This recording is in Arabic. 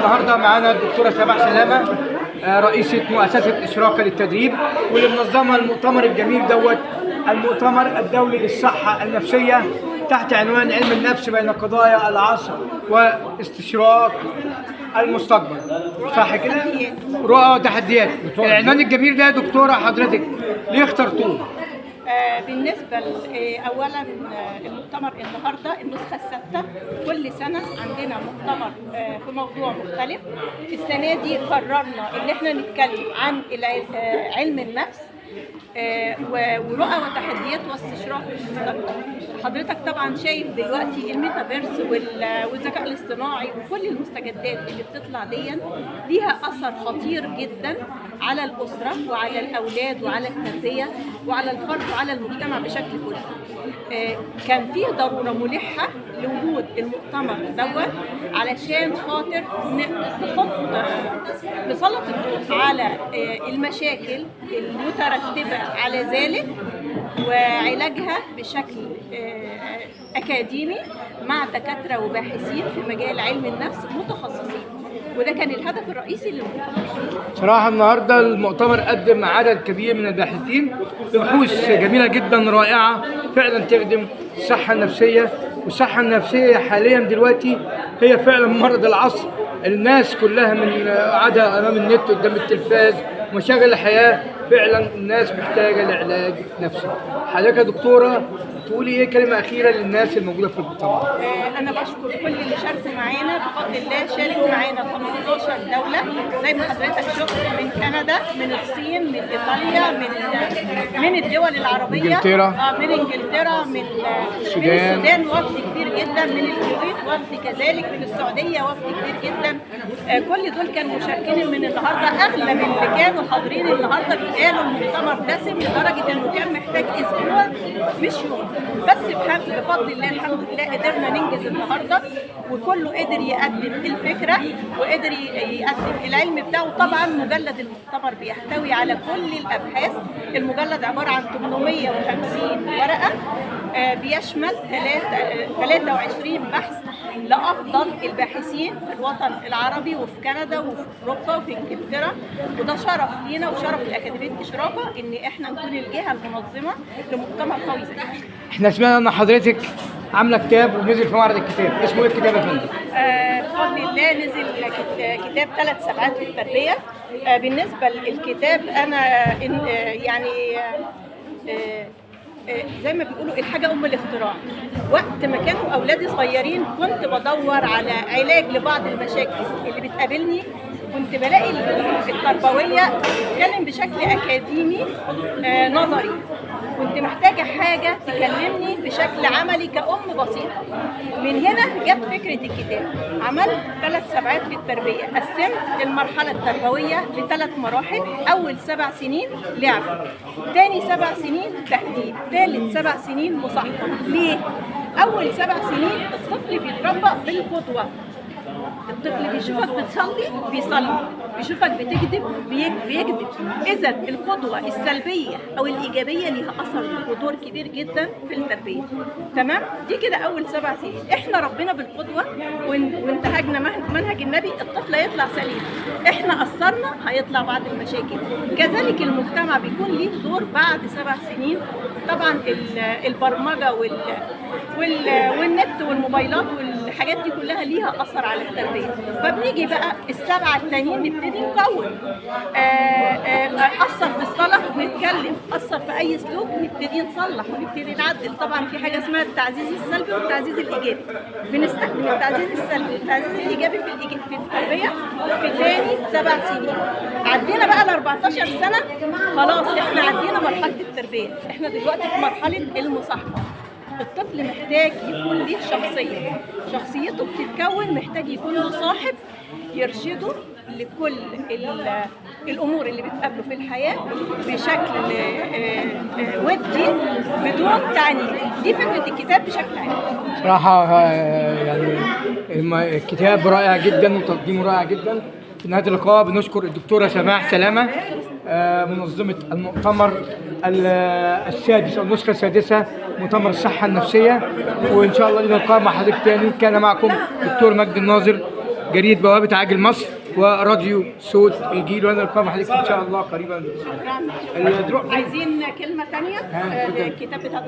النهارده معانا الدكتوره سماح سلامه، رئيسه مؤسسه اشراقه للتدريب، واللي منظمه المؤتمر الجميل دوت، المؤتمر الدولي للصحه النفسيه تحت عنوان علم النفس بين قضايا العصر واستشراق المستقبل. صح كده؟ رؤى وتحديات. العنوان الجميل ده يا دكتوره حضرتك ليه اخترتوه؟ بالنسبة أولا المؤتمر النهاردة النسخة السادسة. كل سنة عندنا مؤتمر في موضوع مختلف. السنة دي قررنا إن احنا نتكلم عن علم النفس ورؤى وتحديات واستشراق المستقبل. حضرتك طبعا شايف دلوقتي الميتافيرس والذكاء الاصطناعي وكل المستجدات اللي بتطلع دي ليها اثر خطير جدا على الاسره وعلى الاولاد وعلى التربيه وعلى الفرد وعلى المجتمع بشكل كلي. كان فيه ضروره ملحه لوجود المؤتمر دوت علشان خاطر نسلط الضوء على المشاكل المترتبه على ذلك وعلاجها بشكل أكاديمي مع دكاترة وباحثين في مجال علم النفس متخصصين، وده كان الهدف الرئيسي للمؤتمر. صراحة النهاردة المؤتمر قدم عدد كبير من الباحثين بحوث جميلة جدا رائعة فعلا تخدم الصحة النفسية، والصحة النفسية حاليا دلوقتي هي فعلا مرض العصر. الناس كلها من قعدها أمام النت قدام التلفاز مشاغل الحياة، فعلا الناس محتاجة لعلاج نفسي. حضرتك يا دكتورة تقولي ايه كلمة أخيرة للناس الموجودة في المؤتمر؟ أنا بشكر كل اللي شاركوا معانا، بفضل الله شاركوا معانا 18 دولة زي ما حضرتك شفت، من كندا، من الصين، من إيطاليا، من الدول العربية، من إنجلترا، من السودان وفد كبير جدا، من الكويت وفد كذلك، من السعودية وفد كبير جدا. كل دول كانوا مشاركين من النهارده. أغلب اللي كانوا حاضرين النهارده قالوا المؤتمر دسم لدرجة إنه كان محتاج أسبوع مش يوم. بس بفضل الله الحمد لله قدرنا ننجز النهارده، وكله قدر يقدم الفكره وقدر يقدم العلم بتاعه. طبعا مجلد المؤتمر بيحتوي على كل الابحاث. المجلد عباره عن 850 ورقه، بيشمل 23 بحث لافضل الباحثين في الوطن العربي وفي كندا وفي اوروبا وفي انجلترا. وده شرف لينا وشرف لاكاديميه اشراقه ان احنا نكون الجهه المنظمه لمؤتمر قوي زي ده. احنا سمعنا ان حضرتك عامله كتاب ونزل في معرض الكتاب، اسمه ايه الكتاب يا فندم؟ بفضل الله نزل كتاب 3 سبعات في التربيه. بالنسبه للكتاب انا يعني زي ما بيقولوا الحاجة أم الاختراع. وقت ما كانوا أولادي صغيرين كنت بدور على علاج لبعض المشاكل اللي بتقابلني، كنت بلاقي التربوية بتتكلم بشكل أكاديمي نظري. كنت محتاجة حاجة تكلمني بشكل عملي كأم بسيطة. من هنا جت فكرة الكتاب. عملت 3 سبعات في التربية، قسمت المرحلة التربوية ل3 مراحل. أول 7 سنين لعب، تاني 7 سنين تهذيب، تالت 7 سنين مصاحبة. ليه؟ أول 7 سنين الطفل بيتربى بالقدوة. الطفل بيشوفك بتصلي بيصلي، بيشوفك بتكذب بيكذب. إذا القدوة السلبية أو الإيجابية ليها أثر ودور كبير جدا في التربية. تمام؟ دي كده أول 7 سنين. إحنا ربنا بالقدوة وانتهجنا منهج النبي، الطفل هيطلع سليم. إحنا قصرنا هيطلع بعض المشاكل. كذلك المجتمع بيكون ليه دور بعد 7 سنين. طبعا البرمجة والنت والموبايلات والحاجات دي كلها ليها أثر على التربية. فبنيجي بقى ال7 التانيين نبتدي نكون. أثر في الصلاة نتكلم، أثر في أي سلوك نبتدي نصلح ونبتدي نعدل. طبعا في حاجة اسمها التعزيز السلبي والتعزيز الإيجابي. بنستخدم التعزيز السلبي والتعزيز الإيجابي في التربية في تاني 7 سنين. عدينا بقى ل 14 سنة، خلاص احنا عدينا مرحلة التربية. احنا دلوقتي في مرحلة المصاحبة. الطفل محتاج يكون ليه شخصية، شخصيته بتتكون، محتاج يكون له صاحب يرشده لكل الأمور اللي بتقابله في الحياة بشكل ودي بدون تعنيف. دي فكرة الكتاب بشكل عام. صراحة يعني الكتاب رائع جدا وتقديمه رائع جدا. في نهاية اللقاء بنشكر الدكتورة سماح سلامة منظمة المؤتمر السادس أو النسخة السادسة مؤتمر الصحة النفسية، وإن شاء الله لنا لقاء مع حضرتك تاني. كان معكم دكتور مجدي الناظر جريده بوابه عاجل مصر وراديو صوت الجيل، وانا القاء حضرتك ان شاء الله قريبا. شكرا. عايزين كلمه ثانيه؟ الكتاب بتاع